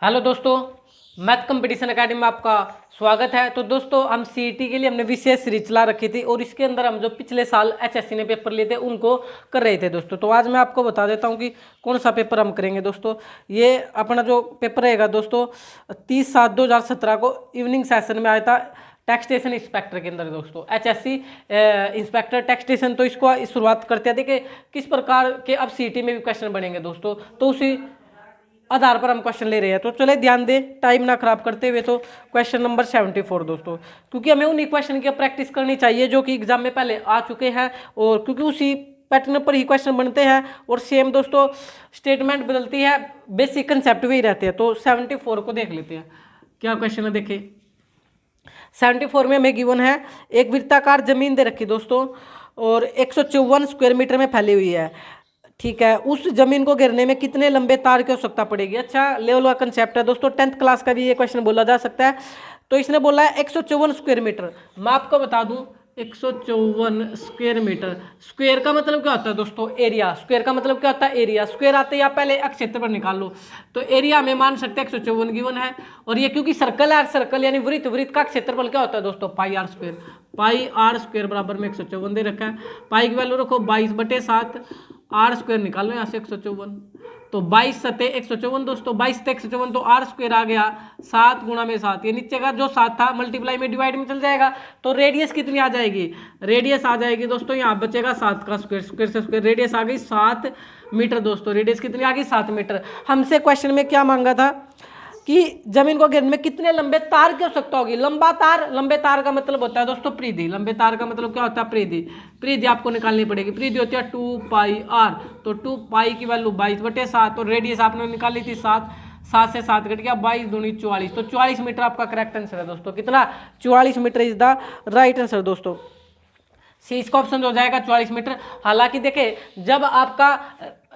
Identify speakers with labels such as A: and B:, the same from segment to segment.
A: Hello दोस्तों, math competition academy में आपका स्वागत है। तो दोस्तों, हम सीईटी के लिए हमने विशेष सीरीज चला रखी थी और इसके अंदर हम जो पिछले साल एचएससी ने पेपर लिए थे उनको कर रहे थे दोस्तों। तो आज मैं आपको बता देता हूं कि कौन सा पेपर हम करेंगे दोस्तों। ये अपना जो पेपर रहेगा दोस्तों 30/7/2017 को इवनिंग सेशन में आया था टैक्सेशन इंस्पेक्टर के अंदर दोस्तों, एचएससी इंस्पेक्टर टैक्सेशन। तो इसको शुरुआत करते हैं, देखिए किस प्रकार के अब सीईटी में भी क्वेश्चन बनेंगे दोस्तों, तो उसी आधार पर हम क्वेश्चन ले रहे हैं। तो चले ध्यान दें, टाइम ना खराब करते हुए। तो क्वेश्चन नंबर 74 दोस्तों, क्योंकि हमें उन्हीं क्वेश्चन की प्रैक्टिस करनी चाहिए जो कि एग्जाम में पहले आ चुके हैं, और क्योंकि उसी पैटर्न पर ही क्वेश्चन बनते हैं और सेम दोस्तों स्टेटमेंट बदलती है, बेसिक कंसेप्ट वही रहते हैं। तो 74 को देख लेते हैं, क्या क्वेश्चन है देखिए। 74 में हमें गिवन है एक वृत्ताकार जमीन दे रखी दोस्तों और 154 स्क्वायर मीटर में फैली हुई है, ठीक है। उस जमीन को घेरने में कितने लंबे तार की आवश्यकता पड़ेगी। अच्छा लेवल का कंसेप्ट है दोस्तों, 10th क्लास का भी ये क्वेश्चन बोला जा सकता है। तो इसने बोला है 154 स्क्वायर मीटर। मैं आपको बता दूं 154 स्क्वायर मीटर, स्क्वायर का मतलब क्या होता है दोस्तों, एरिया। स्क्वायर का मतलब क्या होता है, एरिया। स्क्वायर आते ही आप पहले क्षेत्रफल निकाल लो, तो एरिया में मान सकते हैं 154 गिवन है। और ये क्योंकि सर्कल है, सर्कल यानी वृत्त, वृत्त का क्षेत्रफल क्या होता है दोस्तों, pi r square. Pi r square बराबर में 154 दे रखा है। पाई की वैल्यू रखो 22/7, आर स्क्वायर निकालो यहाँ से 154, तो 22 सते 154 दोस्तों, 22 सते 154, तो आर स्क्वायर आ गया 7 गुणा में 7। ये नीचे का जो 7 था मल्टीप्लाई में डिवाइड में चल जाएगा, तो रेडियस कितनी आ जाएगी, रेडियस आ जाएगी दोस्तों, यहाँ बचेगा 7 का स्क्वायर, स्क्वायर से स्क्वायर, रेडियस आ गई 7 मीटर दोस्तों। रेडियस कितनी आ गई, 7 मीटर। हमसे क्वेश्चन में क्या मांगा था कि जमीन को घेरने में कितने लंबे तार की आवश्यकता होगी। लंबा तार, लंबे तार का मतलब होता है दोस्तों परिधि। लंबे तार का मतलब क्या होता है, परिधि। परिधि आपको निकालनी पड़ेगी। परिधि होती है 2πr, तो 2π की वैल्यू 22/7 और रेडियस आपने निकाली थी 7, 7 से 7 कट गया, 22 दूनी 44, तो 44 मीटर आपका करेक्ट आंसर है दोस्तों। कितना, 44 metre is the right answer दोस्तों। सी इसका ऑप्शन हो जाएगा 44 मीटर। हालांकि देखे जब आपका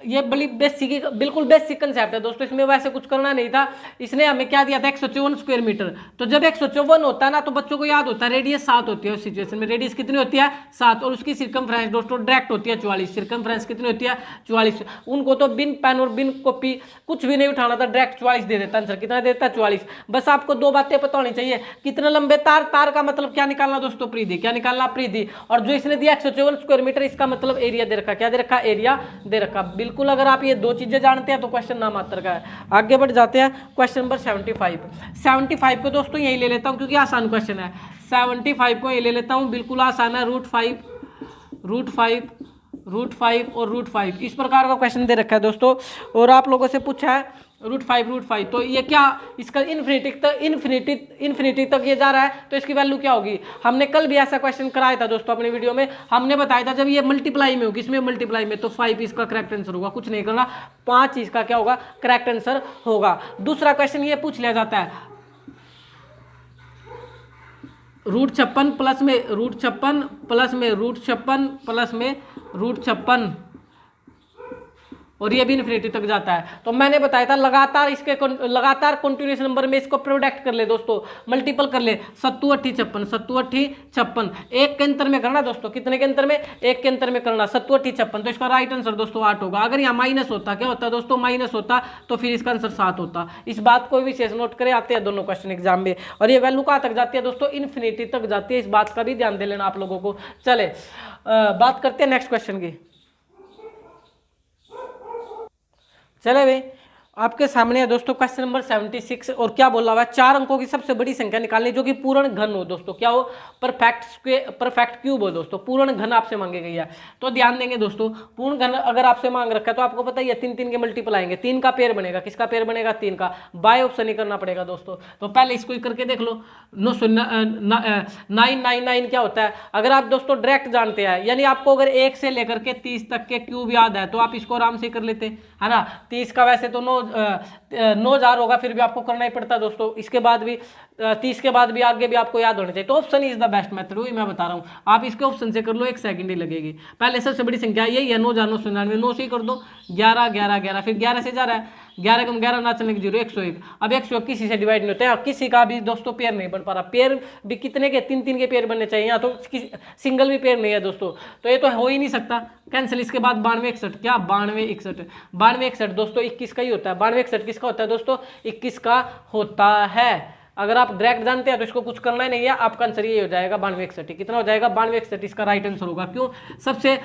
A: ये बड़ी बेसिक, बिल्कुल बेसिक कंसेप्ट है दोस्तों, इसमें वैसे कुछ करना नहीं था। इसने हमें क्या दिया था 154 स्क्वायर मीटर। तो जब 154 होता है ना, तो बच्चों को याद होता है रेडियस 7 होती है उस सिचुएशन में। रेडियस कितनी होती है, 7, और उसकी सर्कमफ्रेंस दोस्तों डायरेक्ट होती है 44। सर्कमफ्रेंस कितनी होती है, 44। उनको तो बिन पेन और बिन कॉपी कुछ भी नहीं उठाना था, डायरेक्ट 44 दे देता आंसर। कितना देता है, 44। बस आपको दो बातें पता होनी चाहिए, कितने लंबे तार, तार का मतलब क्या निकालना दोस्तों, परिधि। क्या निकालना, परिधि। और जो इसने दिया 154 स्क्वायर मीटर, इसका मतलब एरिया दे रखा। क्या दे रखा, एरिया दे रखा। बिल्कुल अगर आप ये दो चीजें जानते हैं तो क्वेश्चन नाम मात्र का है। आगे बढ़ जाते हैं, क्वेश्चन नंबर 75 को दोस्तों यही ले लेता हूं क्योंकि आसान क्वेश्चन है। 75 को यही ले लेता हूं, बिल्कुल आसान है। √5 और √5 इस प्रकार का क्वेश्चन दे रखा है दोस्तों, और आप लोगों से पूछा है √5, तो ये क्या, इसका इन्फिनिटी तक ये जा रहा है, तो इसकी वैल्यू क्या होगी। हमने कल भी ऐसा क्वेश्चन कराया था दोस्तों अपनी वीडियो में। हमने बताया था जब ये मल्टीप्लाई में होगी, इसमें मल्टीप्लाई में, तो 5 इसका करेक्ट आंसर होगा। कुछ नहीं करना, 5 इसका क्या होगा, करेक्ट आंसर होगा। दूसरा क्वेश्चन ये पूछ लिया जाता है √56 प्लस में √56 प्लस में √56, और ये भी इन्फिनिटी तक जाता है। तो मैंने बताया था लगातार इसके लगातार कंटिन्यूस नंबर में इसको प्रोडक्ट कर ले दोस्तों, मल्टीपल कर ले। 7 8 56, एक के अंतर में करना दोस्तों। कितने के अंतर में, एक के अंतर में करना। 7 8 56, तो इसका राइट आंसर दोस्तों 8 होगा। अगर यहाँ माइनस होता, क्या होता दोस्तों, माइनस होता, तो फिर इसका आंसर 7 होता। इस बात को विशेष नोट करें, आते हैं दोनों क्वेश्चन एग्जाम में। और ये वैल्यू कहाँ तक जाती है दोस्तों, इन्फिनिटी तक जाती है। इस बात का भी ध्यान दे लेना आप लोगों को। चले बात करते हैं नेक्स्ट क्वेश्चन की। चले भाई, आपके सामने है दोस्तों क्वेश्चन नंबर 76, और क्या बोला हुआ है, 4 अंकों की सबसे बड़ी संख्या निकालनी जो कि पूर्ण घन हो दोस्तों। क्या हो, परफेक्ट क्यूब हो दोस्तों। पूर्ण घन आपसे मांगी गई है, तो ध्यान देंगे दोस्तों। पूर्ण घन अगर आपसे मांग रखा है तो आपको पता ही है 3 के मल्टीपल आएंगे। 3 का पेयर बनेगा, किसका पेयर बनेगा, 3 का। बाय ऑप्शन ही करना पड़ेगा दोस्तों। तो पहले इसको ही करके देख लो। 999 क्या होता है, अगर आप दोस्तों डायरेक्ट जानते हैं, यानी आपको अगर 1 से लेकर के 30 तक के क्यूब याद है, तो आप इसको आराम से कर लेते है ना। 30 का वैसे तो 9,000 होगा, फिर भी आपको करना ही पड़ता दोस्तों। इसके बाद भी 30 के बाद भी आगे भी आपको याद होना चाहिए। तो option is the best method, वही मैं बता रहा हूँ। आप इसके ऑप्शन से कर लो, 1 सेकंड ही लगेगी। पहले सबसे बड़ी संख्या यही है 9,999, 9 से ही कर दो। 11 11 11, फिर 11 से जा रहा है 11 कम 11 ना चलने की 0, 101। अब 101 किसी से डिवाइड नहीं होता है, और किसी का भी दोस्तों पेयर नहीं बन पा रहा। पेयर भी कितने के, 3 के पेयर बनने चाहिए, यहाँ तो सिंगल भी पेयर नहीं है दोस्तों, तो ये तो हो ही नहीं सकता, कैंसिल। इसके बाद 92 61, क्या 92 61, 92 61 दोस्तों 21 का ही होता है। 92 61 किसका होता है दोस्तों, 21 का होता है। अगर आप डायरेक्ट जानते हैं तो इसको कुछ करना ही नहीं है, आपका आंसर ये हो जाएगा 92 61। कितना हो जाएगा, 92 61 इसका राइट आंसर होगा। क्यों, सबसे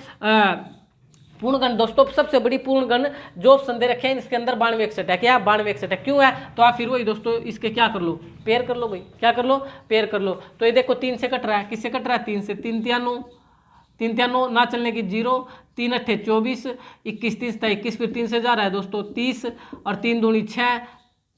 A: पूर्ण गण दोस्तों, सबसे बड़ी पूर्ण गण जो ऑप्शन दे रखे हैं इसके अंदर 92 61 है। क्या 92 61 है, क्यों है, तो आप फिर वही दोस्तों इसके क्या कर लो, पेयर कर लो भाई, क्या कर लो, पेयर कर लो। तो ये देखो 3 से कट रहा है, किससे कट रहा है, 3 से, 3 3 ना चलने की 0, 3 8 24, 21 30 था 21, फिर 3 से जा रहा है दोस्तों 30, और 3 दूनी 6,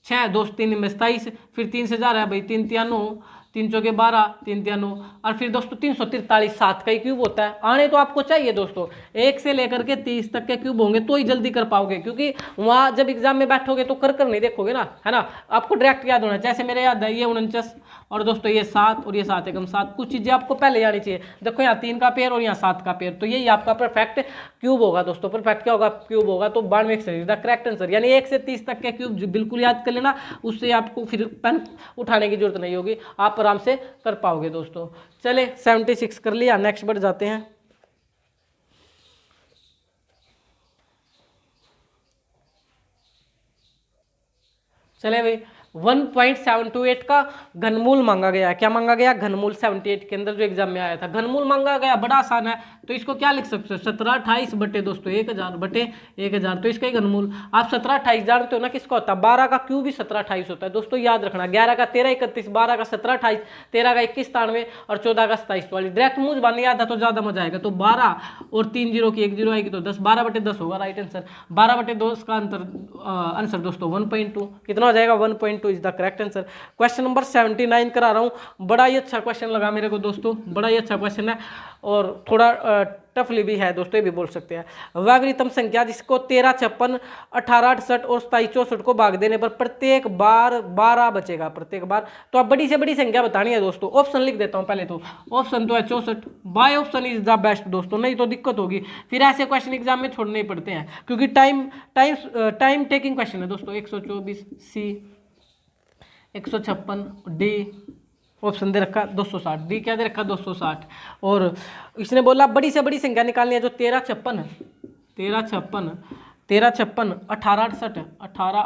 A: 6 2 3 में 27, फिर 3 से जा रहा है भाई 3 3 3 चौके 12, 3 3 9, और फिर दोस्तों 343 7 का ही क्यूब होता है। आने तो आपको चाहिए दोस्तों 1 से लेकर के 30 तक के क्यूब होंगे तो ही जल्दी कर पाओगे, क्योंकि वहाँ जब एग्जाम में बैठोगे तो कर नहीं देखोगे ना, है ना। आपको डायरेक्ट याद होना, जैसे मेरे याद है ये 49, और दोस्तों ये 7, और ये 7 एकम 7, कुछ चीज़ें आपको पहले आनी चाहिए। देखो यहाँ 3 का पेयर और यहाँ 7 का पेयर, तो यही आपका परफेक्ट क्यूब होगा दोस्तों। परफेक्ट क्या होगा, क्यूब होगा। तो 92 61 द करेक्ट आंसर, यानी 1 से 30 तक के क्यूब बिल्कुल याद कर लेना, उससे आपको फिर पेन उठाने की जरूरत नहीं होगी, आप आराम से कर पाओगे दोस्तों। चले 76 कर लिया, नेक्स्ट बढ़ जाते हैं। चले भाई 1.728 का घनमूल मांगा गया। क्या मांगा गया, घनमूल 78 के अंदर जो एग्जाम में आया था घनमूल मांगा गया। बड़ा आसान है, तो इसको क्या लिख सकते हो, 17 28 बटे दोस्तों 1000 बटे 1000, तो इसका ही घनमूल आप 17 28 जानते हो ना किसका होता है, 12 का क्यूब भी 17 28 होता है दोस्तों, याद रखना। 11 का 13 31, 12 का 17 28, 13 का 21 93, और 14 का 27 44। डायरेक्ट मुझ बानी याद है तो ज्यादा मजा आएगा। तो 12 और 3 0 की 1 0 आएगी तो 10, 12 बटे 10 होगा राइट आंसर। 12 बटे 2 का आंसर दोस्तों 1.2, कितना हो जाएगा 1.2 is the correct answer. Question number 79 करा रहा हूं, बड़ा ही अच्छा क्वेश्चन लगा मेरे को दोस्तों, बड़ा ही अच्छा क्वेश्चन है, और थोड़ा टफली भी है दोस्तों, ये भी बोल सकते हैं। वैवरितम संख्या जिसको 13 56 18 68 और 27 64 को भाग देने पर प्रत्येक बार 12 बचेगा, प्रत्येक बार। तो अब बड़ी से बड़ी संख्या बतानी है दोस्तों। ऑप्शन लिख देता हूं पहले, तो ऑप्शन तो है 64, by option is the best दोस्तों, नहीं तो दिक्कत होगी, फिर ऐसे क्वेश्चन एग्जाम में छोड़ने ही पड़ते हैं, क्योंकि टाइम टेकिंग क्वेश्चन है दोस्तों। 124 सी, 156 डी, ऑप्शन दे रखा 260, डी क्या दे रखा 260, और इसने बोला बड़ी से बड़ी संख्या निकालनी है जो 13 56 18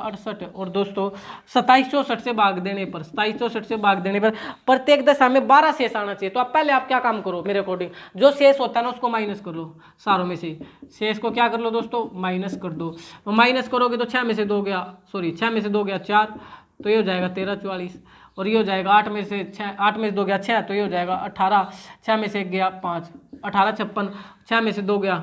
A: 68 और दोस्तों 27 64 से भाग देने पर, 27 64 से भाग देने पर प्रत्येक दशा में 12 शेष आना चाहिए। तो अब पहले आप क्या काम करो मेरे अकॉर्डिंग, जो शेष होता है ना उसको माइनस कर लो, सारों में से शेष को क्या कर लो दोस्तों, माइनस कर दो। माइनस करोगे तो 6 में से 2 गया, सॉरी 6 में से 2 गया 4, तो ये हो जाएगा 13 44, और ये हो जाएगा 8 में से 6, 8 में से 2 गया 6, तो ये हो जाएगा 18, 6 में से 1 गया 5, 18 56, 6 में से 2 गया,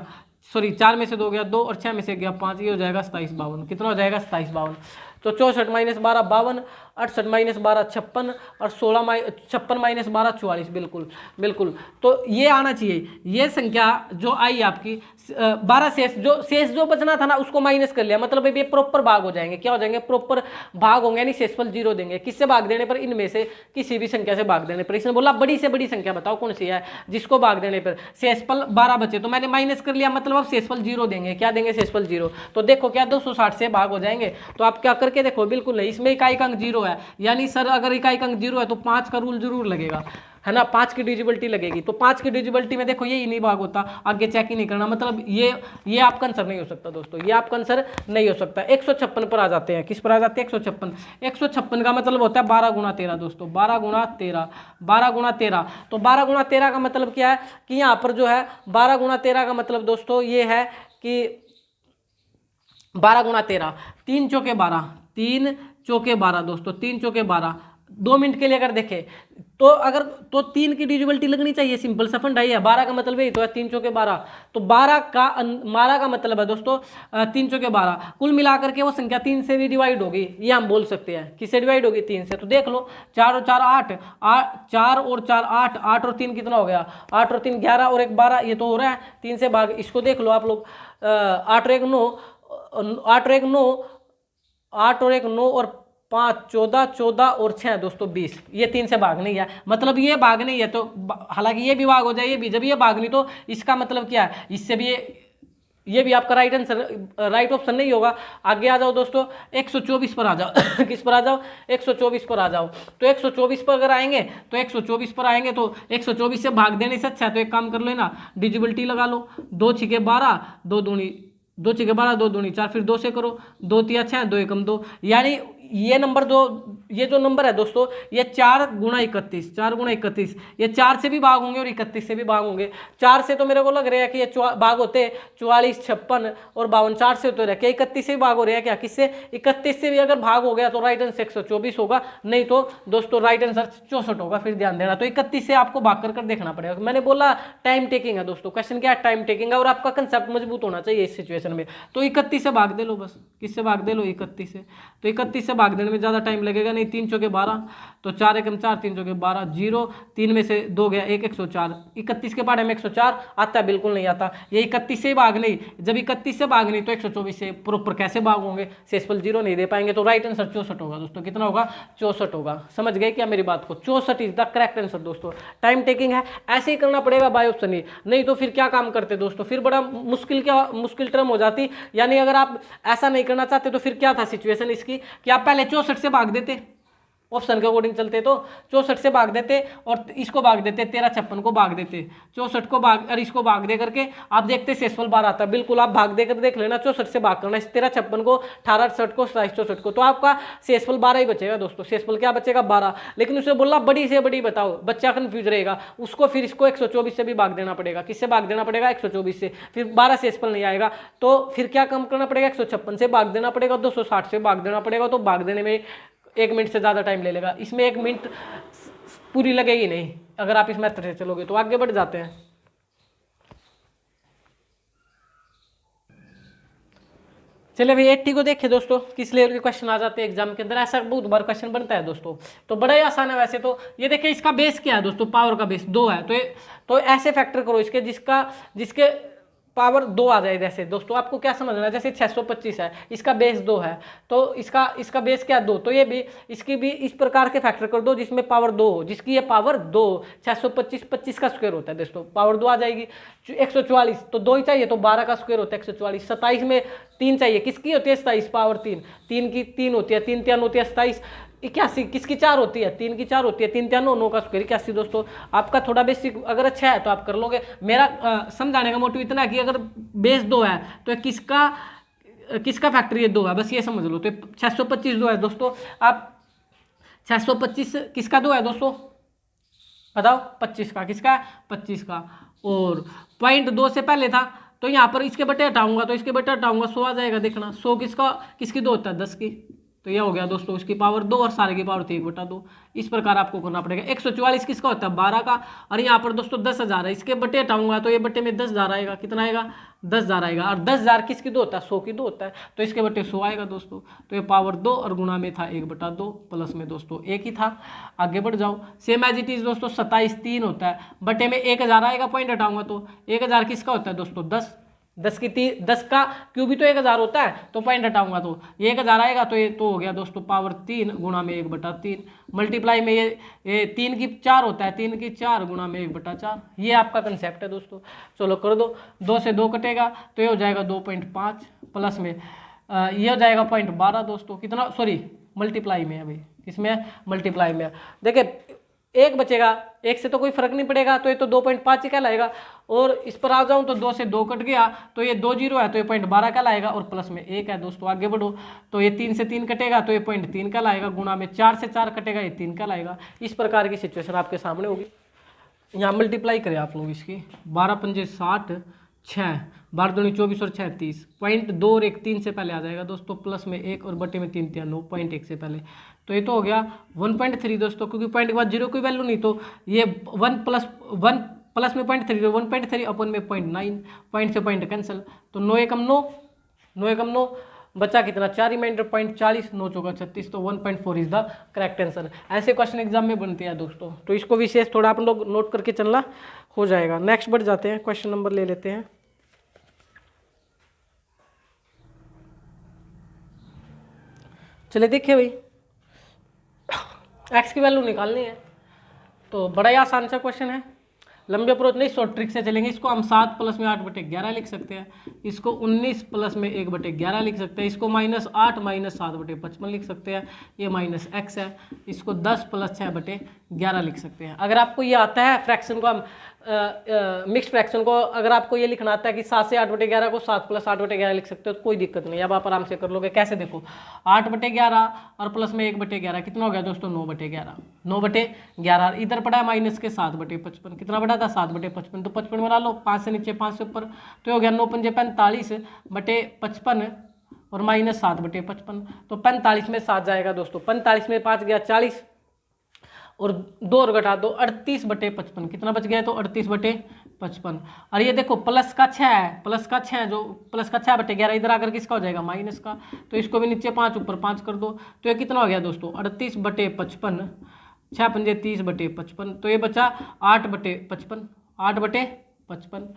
A: सॉरी 4 में से 2 गया 2, और 6 में से गया 5, ये हो जाएगा 27 52। कितना हो जाएगा 27 52। तो 64 माइनस 12 52, 68 माइनस 12 56, और 56 माइनस 12 44, बिल्कुल बिल्कुल। तो ये आना चाहिए, ये संख्या जो आई आपकी 12 शेष जो बचना था ना उसको माइनस कर लिया, मतलब ये प्रॉपर भाग हो जाएंगे। क्या हो जाएंगे, प्रॉपर भाग होंगे, यानी शेषफल 0 देंगे। किससे भाग देने पर, इनमें से किसी भी संख्या से भाग देने पर। इसने बोला बड़ी से बड़ी संख्या बताओ कौन सी है जिसको भाग देने पर शेषफल 12 बचे, तो मैंने माइनस कर लिया, मतलब अब शेषफल 0 देंगे। क्या देंगे, शेषफल 0। तो देखो क्या 260 से भाग हो जाएंगे, तो आप क्या करके देखो, बिल्कुल नहीं, इसमें इकाई का अंक 0 है, यानी सर अगर इकाई का अंक 0 है तो 5 का रूल जरूर लगेगा, है ना, 5 की डिविजिबिलिटी लगेगी। तो 5 की डिविजिबिलिटी में देखो ये नहीं भाग होता, आगे चेक ही नहीं करना, मतलब ये आपका आंसर नहीं हो सकता दोस्तों, ये आपका आंसर नहीं हो सकता। 156 पर आ जाते हैं, किस पर आ जाते हैं, 156 का मतलब होता है 12 गुणा 13 दोस्तों, 12 गुणा 13, 12 गुणा 13। तो 12 गुणा 13 का मतलब क्या है कि यहाँ पर जो है 12 गुणा 13 का मतलब दोस्तों ये है कि 12 गुणा 13, 3 चौके 12, 3 चौके 12 दोस्तों, 3 चौके 12। 2 मिनट के लिए अगर देखें तो 3 की डिविजिबिलिटी लगनी चाहिए, सिंपल सा फंडा ही है। 12 का मतलब यही तो है 3 चौके 12, तो 12 का मतलब है दोस्तों 3 चौके 12। कुल मिलाकर के वो संख्या 3 से भी डिवाइड होगी, ये हम बोल सकते हैं। किससे डिवाइड होगी, 3 से। तो देख लो 4 और 4 8, 4 और 4 8, 8 और 3 कितना हो गया, 8 और 3 11 और 1 12, ये तो हो रहा है 3 से भाग। इसको देख लो आप लोग, 8 और 1 9, 8 और 1 9, 8 और 1 9 और 5 14, 14 और 6 दोस्तों 20, ये 3 से भाग नहीं है, मतलब ये भाग नहीं है। तो हालांकि ये भी भाग हो जाए, ये भी, जब ये भाग नहीं तो इसका मतलब क्या है, इससे भी ये भी आपका राइट आंसर, राइट ऑप्शन नहीं होगा। आगे आ जाओ दोस्तों, 124 पर आ जाओ किस पर आ जाओ, 124 पर आ जाओ। तो 124 पर अगर आएंगे तो 124 पर आएंगे तो 124 से भाग देने से अच्छा है तो एक काम कर लो ना, डिजिबिलिटी लगा लो, 2 छिके 12, 2 दूनी 2 छिके 12, 2 दूनी 4, फिर 2 से करो, 2 तिया 6, 2 एकम 2, यानी ये नंबर दो, ये जो नंबर है दोस्तों ये 4 गुणा 31, 4 गुणा 31, ये 4 से भी भाग होंगे और 31 से भी भाग होंगे। 4 से तो मेरे को लग रहा है कि ये भाग होते 44, 56 और 52, 4 से तो रहे क्या 31 से भी भाग हो रहा है क्या, किससे 31 से भी अगर भाग हो गया तो राइट आंसर 124 होगा, नहीं तो दोस्तों राइट आंसर 64 होगा। फिर ध्यान देना, तो 31 से आपको भाग कर देखना पड़ेगा। मैंने बोला टाइम टेकिंग है दोस्तों, क्वेश्चन क्या टाइम टेकिंग है और आपका कंसेप्ट मजबूत होना चाहिए इस सिचुएशन में। तो 31 से भाग दे लो, बस किससे भाग दे लो 31 से, तो 31 से भाग देने में ज़्यादा टाइम लगेगा नहीं, 3 चौके 12, तो 4 एकम 4, 3 चौके 12, 0, 3 में से 2 गया 1, 104, 31 के पहाड़े में 104 आता है, बिल्कुल नहीं आता। ये 31 से भाग नहीं, जब 31 से भाग नहीं तो 124 से प्रॉपर कैसे भाग होंगे, शेषफल 0 नहीं दे पाएंगे, तो राइट आंसर 64 होगा दोस्तों। कितना होगा, 64 होगा। समझ गए क्या मेरी बात को, 64 इज द करेक्ट आंसर दोस्तों। टाइम टेकिंग है, ऐसे ही करना पड़ेगा बाय ऑप्शन ही, नहीं तो फिर क्या काम करते दोस्तों, फिर बड़ा मुश्किल टर्म हो जाती। यानी अगर आप ऐसा नहीं करना चाहते तो फिर क्या था सिचुएशन इसकी, कि आप पहले 64 से भाग देते, ऑप्शन के अकॉर्डिंग चलते तो 64 से भाग देते और इसको भाग देते, 13, 56 को भाग देते, 64 को भाग और इसको भाग दे करके आप देखते शेषफल 12 आता है। बिल्कुल आप भाग देकर देख लेना, 64 से भाग करना, 13, 56 को, 18, 68 को, 27, 64 को, तो आपका शेषफल 12 ही बचेगा दोस्तों। शेषफल क्या बचेगा, 12। लेकिन उसे बोलना बड़ी से बड़ी बताओ, बच्चा कंफ्यूज रहेगा, उसको फिर इसको 124 से भी भाग देना पड़ेगा। किससे भाग देना पड़ेगा, 124 से, फिर 12 शेषफल नहीं आएगा तो फिर क्या कम करना पड़ेगा, 156 से भाग देना पड़ेगा, 260 से भाग देना पड़ेगा, तो भाग देने में 1 मिनट से ज़्यादा टाइम ले लेगा। इसमें 1 मिनट पूरी लगेगी नहीं अगर आप इस मेथड से चलोगे। तो आगे बढ़ जाते हैं। चलिए भाई 80 को देखें दोस्तों, किस लेवल के क्वेश्चन आ जाते हैं एग्जाम के अंदर, ऐसा बहुत बार क्वेश्चन बनता है दोस्तों। तो बड़ा ही आसान है वैसे तो। ये देखिए इसका बेस क्या है दोस्तों, पावर का बेस 2 है, तो ऐसे फैक्टर करो इसके जिसके पावर 2 आ जाए। जैसे दोस्तों आपको क्या समझना है, जैसे 625 है, इसका बेस 2 है, तो इसका बेस क्या 2, तो ये भी इसकी भी इस प्रकार के फैक्टर कर दो जिसमें पावर 2 हो, जिसकी ये पावर 2, 625 25 का स्क्वायर होता है दोस्तों, पावर 2 आ जाएगी। 144 तो 2 ही चाहिए, तो 12 का स्क्वायर होता है 144। 27 में 3 चाहिए, किसकी होती है 27, पावर 3, 3 की 3 होती है, 3 3 होती है 27। 81 किसकी 4 होती है, 3 की 4 होती है, 3 3 9, 9 का स्क्वायर 81 दोस्तों। आपका थोड़ा बेसिक अगर अच्छा है तो आप कर लोगे। मेरा समझाने का मोटिव इतना है कि अगर बेस 2 है तो किसका फैक्टर ये 2 है, बस ये समझ लो। तो 625 2 है दोस्तों। आप 625 किसका 2 है दोस्तों, बताओ, 25 का, किसका 25 का, और पॉइंट 2 से पहले था तो यहाँ पर इसके बटे हटाऊंगा, तो इसके बटे हटाऊंगा 100 आ जाएगा। देखना 100 किसकी 2 होता है, 10 की, तो यह हो गया दोस्तों इसकी पावर 2 और सारे की पावर 1/2। इस प्रकार आपको करना पड़ेगा। 144 किसका होता है, 12 का, और यहाँ पर दोस्तों 10,000 है, इसके बटे हटाऊंगा तो ये बटे में 10,000 आएगा। कितना आएगा, 10,000 आएगा, और 10,000 किसकी 2 होता है, 100 की 2 होता है, तो इसके बटे 100 आएगा दोस्तों। तो ये पावर 2 और गुणा में था 1/2, प्लस में दोस्तों 1 ही था। आगे बढ़ जाओ, सेम एज इट इज दोस्तों। 27 3 होता है, बटे में 1000 आएगा, पॉइंट हटाऊंगा तो 1000 किसका होता है दोस्तों, 10 का क्यूब भी तो 1000 होता है, तो पॉइंट हटाऊंगा तो 1000 आएगा, तो ये तो हो गया दोस्तों पावर 3 गुणा में 1/3, मल्टीप्लाई में ये 3 की 4 होता है, 3 की 4 गुणा में 1/4। ये आपका कंसेप्ट है दोस्तों। चलो कर दो, 2 से 2 कटेगा तो ये हो जाएगा 2.5, प्लस में ये हो जाएगा 0.12 दोस्तों। कितना, सॉरी मल्टीप्लाई में है भाई, किसमें है, मल्टीप्लाई में है। देखिए 1 बचेगा, 1 से तो कोई फर्क नहीं पड़ेगा, तो ये तो 2.5 ही कहलाएगा। और इस पर आ जाऊं तो 2 से 2 कट गया, तो ये 2 0 है, तो ये 0.12 कहलाएगा, और प्लस में 1 है दोस्तों। आगे बढ़ो, तो ये 3 से 3 कटेगा तो ये 0.3 कहलाएगा, गुणा में 4 से 4 कटेगा, ये 3 कहलाएगा। इस प्रकार की सिचुएशन आपके सामने होगी। यहाँ मल्टीप्लाई करें आप लोग इसकी, 12 पंजे 60, 6 12 दूनी 24 और 6 30, 0.2 और 1 3 से पहले आ जाएगा दोस्तों, प्लस में 1 और बटे में 3 3 9, 0.1 से पहले, तो ये तो हो गया 1.3 दोस्तों, क्योंकि पॉइंट के बाद 0 की वैल्यू नहीं, तो ये 1 प्लस में 0.3, तो 1.3 अपन में 0.9, पॉइंट से पॉइंट कैंसिल, तो 9 एकम 9, 9 एकम 9 बचा कितना, 4 रिमाइंडर 0.40, 9 चौका 36, तो 1.4 इज द करेक्ट आंसर। ऐसे क्वेश्चन एग्जाम में बनते हैं दोस्तों, तो इसको विशेष थोड़ा आप लोग नोट करके चलना, हो जाएगा। नेक्स्ट बढ़ जाते हैं, क्वेश्चन नंबर ले लेते हैं। चलिए देखिए भाई, एक्स की वैल्यू निकालनी है, तो बड़ा ही आसान सा क्वेश्चन है। लंबे अप्रोच नहीं, शॉर्ट ट्रिक से चलेंगे। इसको हम 7 प्लस में 8/11 लिख सकते हैं, इसको 19 प्लस में 1/11 लिख सकते हैं, इसको -8 - 7/55 लिख सकते हैं, ये -x है, इसको 10 प्लस 6/11 लिख सकते हैं। अगर आपको ये आता है फ्रैक्शन को हम मिक्स्ड फ्रैक्शन को, अगर आपको ये लिखना आता है कि 7 से 8/11 को 7 प्लस 8/11 लिख सकते हो तो कोई दिक्कत नहीं, अब आप आराम से कर लोगे। कैसे देखो, 8/11 और प्लस में 1/11 कितना हो गया दोस्तों, 9/11। 9/11 इधर पड़ा है माइनस के 7/55, कितना बड़ा था 7/55, तो 55 बना लो, 5 से नीचे 5 से ऊपर, तो हो गया 9 पंजे 45/55 और -7/55, तो 45 में 7 जाएगा दोस्तों, 45 में 5 गया 40 और 2 और घटा दो 38/55, कितना बच गया, तो 38/55। और ये देखो प्लस का 6 है, प्लस का 6 जो प्लस का 6/11 इधर आकर किसका हो जाएगा, माइनस का, तो इसको भी नीचे 5 ऊपर 5 कर दो, तो ये कितना हो गया दोस्तों, 38/55, 6 पंजे 30/55, तो ये बचा 8/55, 8/55।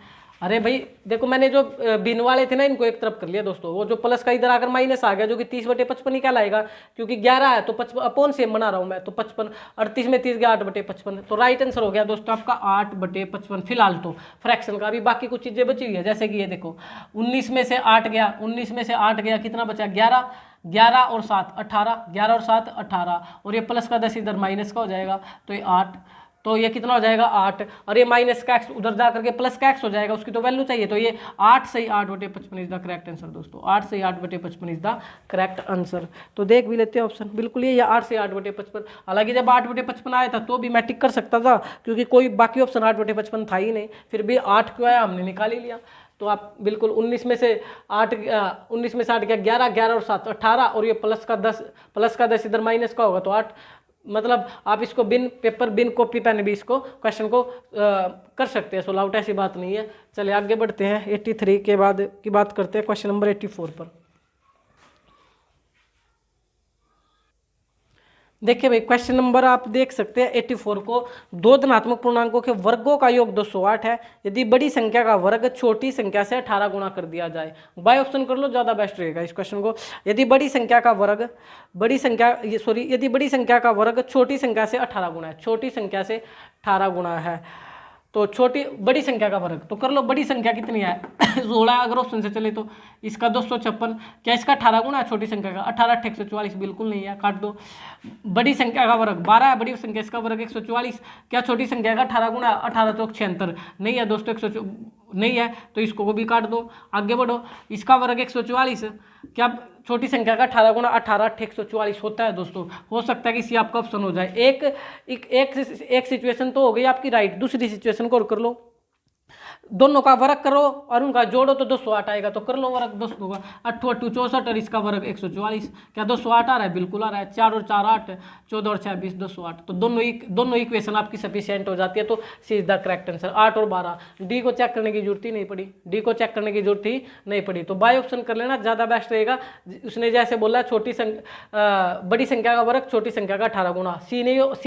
A: अरे भाई देखो, मैंने जो बिन वाले थे ना इनको एक तरफ कर लिया दोस्तों, वो जो प्लस का इधर आकर माइनस आ गया जो कि 30/55 ही कहलाएगा, क्योंकि 11 है तो 55 अपॉन सेम बना रहा हूं मैं, तो 55, 38 में 30 गया 8/55, तो राइट आंसर हो गया दोस्तों आपका 8/55 फिलहाल तो फ्रैक्शन का। अभी बाकी कुछ चीजें बची हुई है, जैसे कि ये देखो 19 में से 8 गया, 19 में से 8 गया, कितना बचा 11, 11 और 7 18, 11 और 7 18, और ये प्लस का 10 इधर माइनस का हो जाएगा, तो ये 8, तो ये कितना हो जाएगा 8, और ये माइनस का x उधर जा करके प्लस का x हो जाएगा, उसकी तो वैल्यू चाहिए, तो ये 8 सही 8/55 इज द करेक्ट आंसर दोस्तों, 8 सही 8/55 इज द करेक्ट आंसर। तो देख भी लेते हैं ऑप्शन, बिल्कुल ये 8 से 8/55। हालांकि जब 8/55 आया था तो भी मैं टिक कर सकता था, क्योंकि कोई बाकी ऑप्शन 8/55 था ही नहीं, फिर भी 8 क्यों आया हमने निकाल ही लिया। तो आप बिल्कुल 19 में से 8 गया 11, 11 और 7 18, और ये प्लस का 10 इधर माइनस का होगा, तो 8, मतलब आप इसको बिन पेपर बिन कॉपी पेन भी इसको क्वेश्चन को कर सकते हैं, सोल्व आउट, ऐसी बात नहीं है। चलिए आगे बढ़ते हैं, 83 के बाद की बात करते हैं, क्वेश्चन नंबर 84 पर। देखिए भाई, क्वेश्चन नंबर आप देख सकते हैं 84 को, दो धनात्मक पूर्णांकों के वर्गों का योग 208 है, यदि बड़ी संख्या का वर्ग छोटी संख्या से 18 गुणा कर दिया जाए। बाय ऑप्शन कर लो, ज्यादा बेस्ट रहेगा इस क्वेश्चन को। यदि बड़ी संख्या का वर्ग यदि बड़ी संख्या का वर्ग छोटी संख्या से 18 गुणा है, छोटी संख्या से 18 गुणा है, तो बड़ी संख्या का वर्ग, तो कर लो बड़ी संख्या कितनी है 16, अगर ऑप्शन से चले तो इसका 256, क्या इसका 18 गुणा है छोटी संख्या का, 18 8 144, बिल्कुल नहीं है, काट दो। बड़ी संख्या का वर्ग 12 है, बड़ी संख्या इसका वर्ग 144, क्या छोटी संख्या का 18 गुणा, 18 तो 76 नहीं है दोस्तों, 100 नहीं है, तो इसको भी काट दो। आगे बढ़ो, इसका वर्ग 144, क्या छोटी संख्या का 18 गुणा 18 8 144 होता है दोस्तों। हो सकता है कि सी आपका ऑप्शन हो जाए। एक सिचुएशन तो हो गई आपकी राइट, दूसरी सिचुएशन को और कर लो, दोनों का वर्ग करो और उनका जोड़ो तो 208 आएगा, तो कर लो वर्ग दोस्तों का, 8 8 64 और इसका वर्ग 144, क्या 208 आ रहा है, बिल्कुल आ रहा है, 4 और 4 8, 14 और 6 20, 208, तो दोनों इक्वेशन आपकी सफिशिएंट हो जाती है, तो सी इज द करेक्ट आंसर। 8 और 12, डी को चेक करने की जरूरत ही नहीं पड़ी, तो बाय ऑप्शन कर लेना, ज़्यादा बेस्ट रहेगा। उसने जैसे बोला बड़ी संख्या का वर्ग छोटी संख्या का 18 गुणा, सी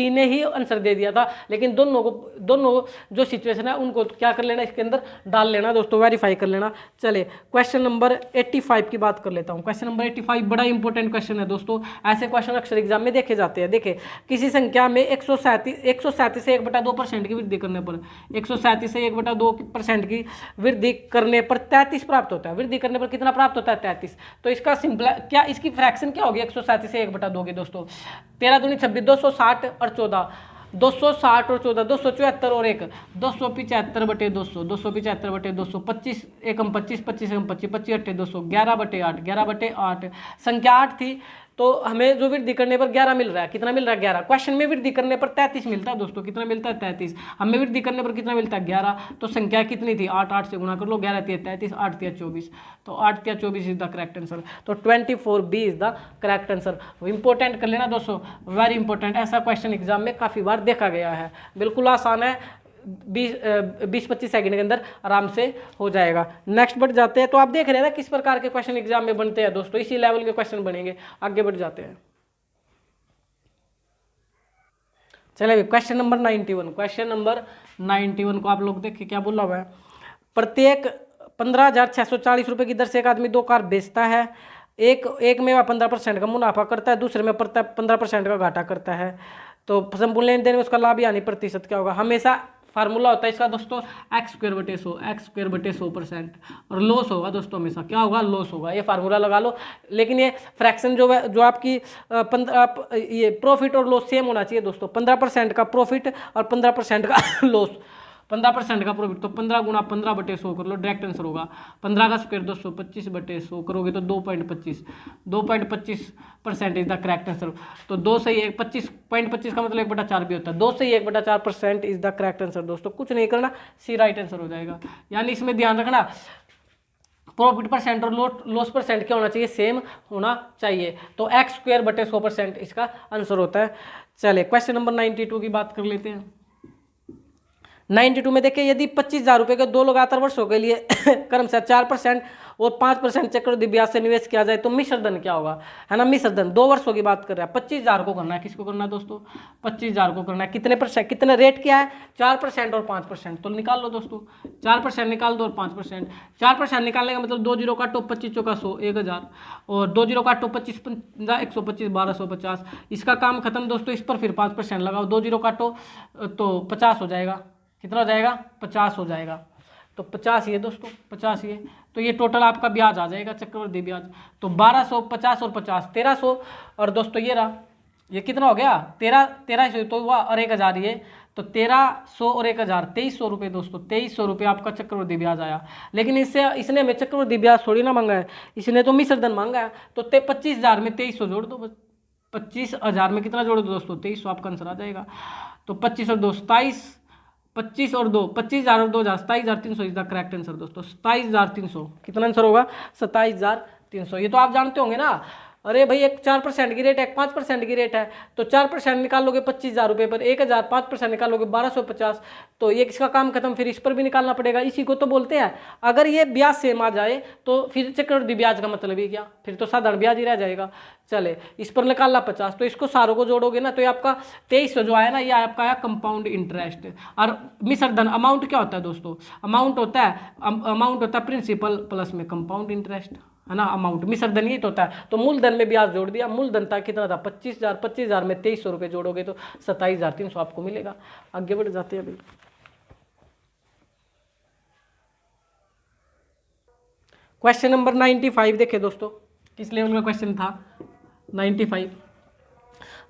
A: ने ही आंसर दे दिया था, लेकिन दोनों जो सिचुएशन है उनको क्या कर लेना, इसके अंदर डाल लेना दोस्तों, वेरीफाई कर लेना। चले क्वेश्चन नंबर 85 की बात कर लेता हूं। क्वेश्चन नंबर 85 बड़ा इंपॉर्टेंट क्वेश्चन है दोस्तों, ऐसे क्वेश्चन अक्सर एग्जाम में देखे जाते हैं। देखिए, किसी संख्या में 137 से 1/2% की वृद्धि करने पर 137 से 1/2% की वृद्धि करने पर 33 प्राप्त होता है। वृद्धि करने पर कितना प्राप्त होता है, 33। तो इसका सिंपल क्या, इसकी फ्रैक्शन क्या होगी 137 से 1/2 की दोस्तों, 13 दूनी 26, 260 और 14, 260 और 14, 274 और 1, 275/200, 275/200, 25 एकम 25, 25 एकम 25, 25 अट्ठे 200, 11/8, 11/8 संख्या 8 थी, तो हमें जो वृद्धि करने पर 11 मिल रहा है, कितना मिल रहा है 11। क्वेश्चन में वृद्धि करने पर 33 मिलता है दोस्तों, कितना मिलता है 33, हमें वृद्धि करने पर कितना मिलता है 11, तो संख्या कितनी थी 8, 8 से गुणा कर लो, 11 3 33, 8 3 24, तो 8 3 24 इज द करेक्ट आंसर, तो 24B is the correct answer. Important कर लेना दोस्तों, वेरी इंपॉर्टेंट, ऐसा क्वेश्चन एग्जाम में काफ़ी बार देखा गया है, बिल्कुल आसान है, 20-25 सेकंड के अंदर आराम से हो जाएगा। नेक्स्ट बढ़ जाते हैं, तो आप देख रहे हैं ना किस प्रकार के क्वेश्चन एग्जाम में बनते हैं दोस्तों, इसी लेवल के क्वेश्चन बनेंगे। आगे बढ़ जाते हैं, चलिए क्वेश्चन नंबर 91। क्वेश्चन नंबर 91 को आप लोग देखिए क्या बोला हुआ है, प्रत्येक 15,640 रुपये की दर से एक आदमी 2 कार बेचता है, एक में वह 15% का मुनाफा करता है, दूसरे में 15% का घाटा करता है, तो संपूर्ण लेन देन में उसका लाभ यानी प्रतिशत क्या होगा। हमेशा फार्मूला होता है इसका दोस्तों एक्स स्क्वायर बटे 100, एक्स स्क्वायर बटे 100%। और लॉस होगा दोस्तों, हमेशा क्या होगा, लॉस होगा। ये फार्मूला लगा लो। लेकिन ये फ्रैक्शन जो आपकी 15 ये प्रॉफिट और लॉस सेम होना चाहिए दोस्तों। 15% का प्रॉफिट और 15% का लॉस। 15% का प्रॉफिट तो 15 गुणा 15 बटे 100 कर लो, डायरेक्ट आंसर होगा। 15 का स्क्वायर 225 बटे 100 करोगे तो 2.25, 2.25% इज द करेक्ट आंसर। तो 2 से 25.25 का मतलब 1/4 भी होता है। 2 से 1/4% इज द करेक्ट आंसर दोस्तों। कुछ नहीं करना, सी राइट आंसर हो जाएगा। यानी इसमें ध्यान रखना, प्रॉफिट परसेंट और लॉस परसेंट क्या होना चाहिए, सेम होना चाहिए। तो एक्स स्क्वायर बटे 100% इसका आंसर होता है। चलिए क्वेश्चन नंबर 92 की बात कर लेते हैं। 92 में देखिए, यदि 25,000 रुपये के 2 लगातार वर्षों के लिए क्रमशः 4% और 5% चक्रवृद्धि ब्याज से निवेश किया जाए तो मिश्र धन क्या होगा, है ना। मिश्र धन 2 वर्षों की बात कर रहे हैं। 25,000 को करना है, किसको करना है दोस्तों, 25,000 को करना है। कितने परसेंट, कितने रेट क्या है, 4% और 5%। तो निकाल लो दोस्तों, 4% निकाल दो और 5%। 4% निकालने का मतलब 2 जीरो काटो, 25 चौका 100, 1000 और 2 जीरो काटो, 25 पंजा 125, 1250। इसका काम खत्म दोस्तों। इस पर फिर 5% लगाओ, 2 जीरो काटो तो 50 हो जाएगा। कितना हो जाएगा, 50 हो जाएगा। तो 50 ये दोस्तों, 50 ये, तो ये टोटल आपका ब्याज आ जाएगा, चक्रवृद्धि ब्याज। तो 1200, 50 और 50, 1300। और दोस्तों ये रहा, ये कितना हो गया, 1300 तो हुआ, और 1000 ये, तो 1300 और 1000, 2300 रुपये दोस्तों। 2300 रुपये आपका चक्रवृद्धि ब्याज आया। लेकिन इसने हमें चक्रवृद्धि ब्याज थोड़ी ना मांगा है, इसने तो मिश्र धन मांगा है। तो 25,000 में 2300 जोड़ दो, 25,000 में कितना जोड़ दो दोस्तों, 2300 आपका आंसर आ जाएगा। तो 25 और 2 27, 25 और 2 25,000 और 2,000 27,300 इज द करेक्ट आंसर दोस्तों। 27,300 कितना आंसर होगा, 27,300। ये तो आप जानते होंगे ना। अरे भाई, एक 4% की रेट है, एक 5% की रेट है। तो 4% निकालोगे 25,000 रुपये पर 1000, 5% निकालोगे 1250। तो ये किसका काम खत्म, फिर इस पर भी निकालना पड़ेगा। इसी को तो बोलते हैं, अगर ये ब्याज सेम आ जाए तो फिर चक्रवृद्धि ब्याज का मतलब ही क्या, फिर तो साधारण ब्याज ही रह जाएगा। चले, इस पर निकालना 50, तो इसको सारों को जोड़ोगे ना तो ये आपका 2300 जो आया ना, ये आपका आया कंपाउंड इंटरेस्ट। और मिश्र धन अमाउंट क्या होता है दोस्तों, अमाउंट होता है प्रिंसिपल प्लस में कंपाउंड इंटरेस्ट, है ना। अमाउंट मिश्र धन ये तो होता है। तो मूलधन में ब्याज जोड़ दिया, मूलधन था कितना था 25,000, 25,000 में 2300 रुपये जोड़ोगे तो 27,300 आपको मिलेगा। आगे बढ़ जाते हैं अभी। क्वेश्चन नंबर 95 देखे दोस्तों, किस लेवल का क्वेश्चन था 95।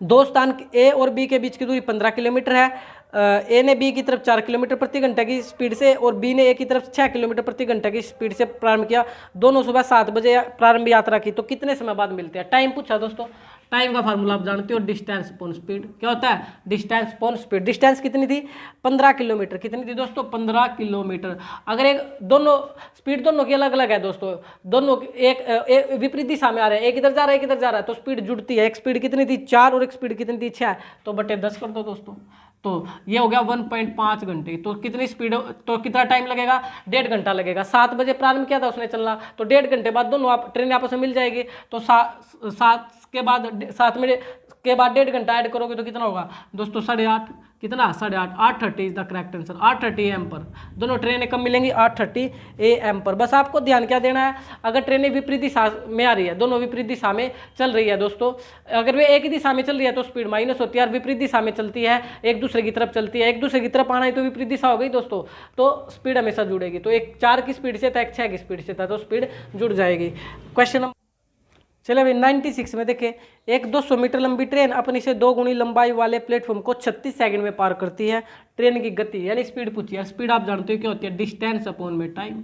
A: दो स्थान ए और बी के बीच की दूरी 15 किलोमीटर है। ए ने बी की तरफ 4 किलोमीटर प्रति घंटा की स्पीड से और बी ने ए की तरफ 6 किलोमीटर प्रति घंटा की स्पीड से प्रारंभ किया। दोनों सुबह 7 बजे प्रारंभ यात्रा की, तो कितने समय बाद मिलते हैं। टाइम पूछा दोस्तों, टाइम का फार्मूला आप जानते हो, डिस्टेंस अपॉन स्पीड। क्या होता है, डिस्टेंस अपॉन स्पीड। डिस्टेंस कितनी थी, 15 किलोमीटर। कितनी थी दोस्तों, 15 किलोमीटर। अगर एक दोनों स्पीड दोनों की अलग अलग है दोस्तों, दोनों एक विपरीत दिशा में आ रहे हैं, एक इधर जा रहा है एक इधर जा रहा है, तो स्पीड जुड़ती है। एक स्पीड कितनी थी 4 और एक स्पीड कितनी थी 6, तो बटे 10 कर दो दोस्तों। तो ये हो गया 1.5 घंटे। तो कितनी स्पीड, तो कितना टाइम लगेगा, 1.5 घंटा लगेगा। 7 बजे प्रारंभ किया था उसने चलना, तो 1.5 घंटे बाद दोनों ट्रेन आपस में मिल जाएगी। तो 7 के बाद 7 में के बाद 1.5 घंटा ऐड करोगे तो कितना होगा दोस्तों, 8.5। कितना, 8.5, 8:30 is the correct answer. 8:30 AM पर दोनों ट्रेनें कब मिलेंगी, 8:30 AM पर। बस आपको ध्यान क्या देना है, अगर ट्रेनें विपरीत दिशा में आ रही है, दोनों विपरीत दिशा में चल रही है दोस्तों, अगर वे एक ही दिशा में चल रही है तो स्पीड माइनस होती है, और विपरीत दिशा में चलती है, एक दूसरे की तरफ चलती है, एक दूसरे की तरफ आना है तो विपरीत दिशा हो गई दोस्तों, तो स्पीड हमेशा जुड़ेगी। तो एक 4 की स्पीड से था, एक 6 की स्पीड से था, तो स्पीड जुड़ जाएगी। क्वेश्चन नंबर, चलिए अभी 96 में देखें, एक 200 मीटर लंबी ट्रेन अपनी से 2 गुनी लंबाई वाले प्लेटफॉर्म को 36 सेकंड में पार करती है। ट्रेन की गति यानी स्पीड पूछी है। स्पीड आप जानते हो क्या होती है, डिस्टेंस अपॉन में टाइम।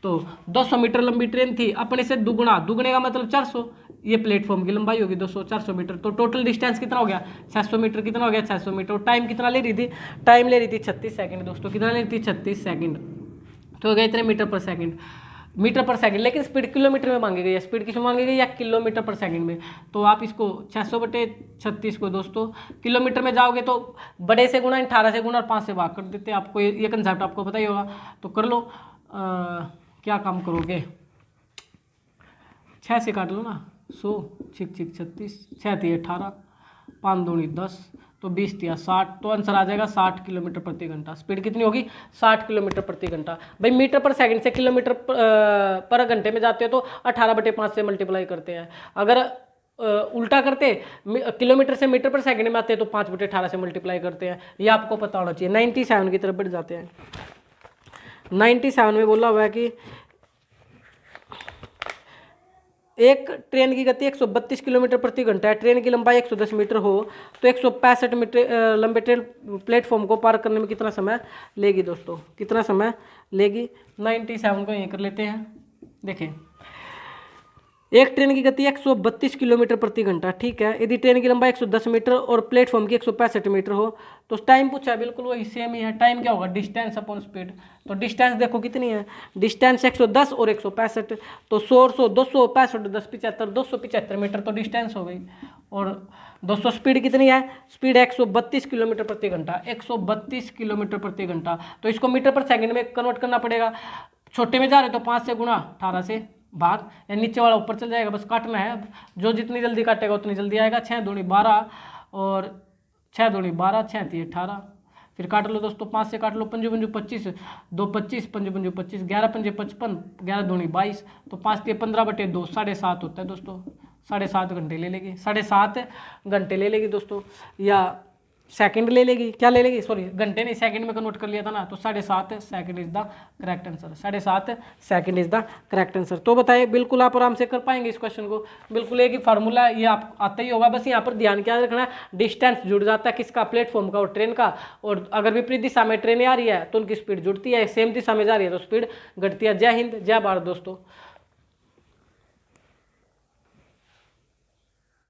A: तो 200 मीटर लंबी ट्रेन थी, अपने से दुगुना, दुगने का मतलब 400, ये प्लेटफॉर्म की लंबाई होगी 200, 400 मीटर। तो टोटल डिस्टेंस कितना हो गया, 600 मीटर। कितना हो गया, 600 मीटर। टाइम कितना ले रही थी, टाइम ले रही थी 36 सेकंड दोस्तों। कितना ले रही थी, 36 सेकंड। तो हो गया इतने मीटर पर सेकंड, मीटर पर सेकंड। लेकिन स्पीड किलोमीटर में मांगी गई है, स्पीड किस में मांगी गई या किलोमीटर पर सेकंड में। तो आप इसको 600/36 को दोस्तों किलोमीटर में जाओगे तो बड़े से गुणा, 18 से गुणा और 5 से भाग कर देते हैं। आपको ये कंसेप्ट आपको पता ही होगा, तो कर लो। क्या काम करोगे, 6 से काट लो ना, 100 6 6 36, 6 थी 18, 5 दूनी 10, तो 20 दिया 60, तो आंसर आ जाएगा 60 किलोमीटर प्रति घंटा। स्पीड कितनी होगी, 60 किलोमीटर प्रति घंटा। भाई मीटर पर सेकंड से किलोमीटर पर घंटे में जाते हो तो 18/5 से मल्टीप्लाई करते हैं। अगर उल्टा करते किलोमीटर से मीटर पर सेकंड में आते हैं तो 5/18 से मल्टीप्लाई करते हैं, ये आपको पता होना चाहिए। 97 की तरफ बढ़ जाते हैं। 97 में बोला हुआ है कि एक ट्रेन की गति 132 किलोमीटर प्रति घंटा है, ट्रेन की लंबाई 110 मीटर हो तो 165 मीटर लंबे ट्रेन प्लेटफॉर्म को पार करने में कितना समय लेगी दोस्तों, कितना समय लेगी। 97 को यहीं कर लेते हैं। देखें, एक ट्रेन की गति 132 किलोमीटर प्रति घंटा, ठीक है। यदि ट्रेन की लंबाई 110 मीटर और प्लेटफॉर्म की 165 मीटर हो तो टाइम पूछा है, बिल्कुल वही सेम ही है। टाइम क्या होगा, डिस्टेंस अपॉन स्पीड। तो डिस्टेंस देखो कितनी है, डिस्टेंस 110 और 165 तो 100 200 65 10 75 275 मीटर तो डिस्टेंस हो गई। और दोस्तों स्पीड कितनी है, स्पीड 132 किलोमीटर प्रति घंटा, 132 किलोमीटर प्रति घंटा। तो इसको मीटर पर सेकंड में कन्वर्ट करना पड़ेगा। छोटे में जा रहे तो 5 से गुणा 18 से भाग, या नीचे वाला ऊपर चल जाएगा, बस काटना है। अब जो जितनी जल्दी काटेगा उतनी जल्दी आएगा। 6 दूनी 12 और 6 दूनी 12, 6 3 18, फिर काट लो दोस्तों, 5 से काट लो, 5 पंजू 25, 2 25, 5 पंजू 25, 11 पंजे 55, 11 दूनी 22, तो 5 3 15/2 7.5 होता है दोस्तों। 7.5 घंटे ले लेगी, 7.5 घंटे ले लेगी दोस्तों, या सेकंड ले लेगी, क्या ले लेगी, सॉरी घंटे नहीं सेकंड में कन्वर्ट कर लिया था ना, तो 7.5 second is the correct answer. 7.5 second is the correct answer. तो बताइए, बिल्कुल आप आराम से कर पाएंगे इस क्वेश्चन को, बिल्कुल एक ही फार्मूला है, ये आप आता ही होगा। बस यहाँ पर ध्यान क्या रखना है, डिस्टेंस जुड़ जाता है किसका, प्लेटफॉर्म का और ट्रेन का। और अगर विपरीत दिशा में ट्रेनें आ रही है तो उनकी स्पीड जुड़ती है, सेम दिशा में जा रही है तो स्पीड घटती है। जय हिंद, जय भारत दोस्तों।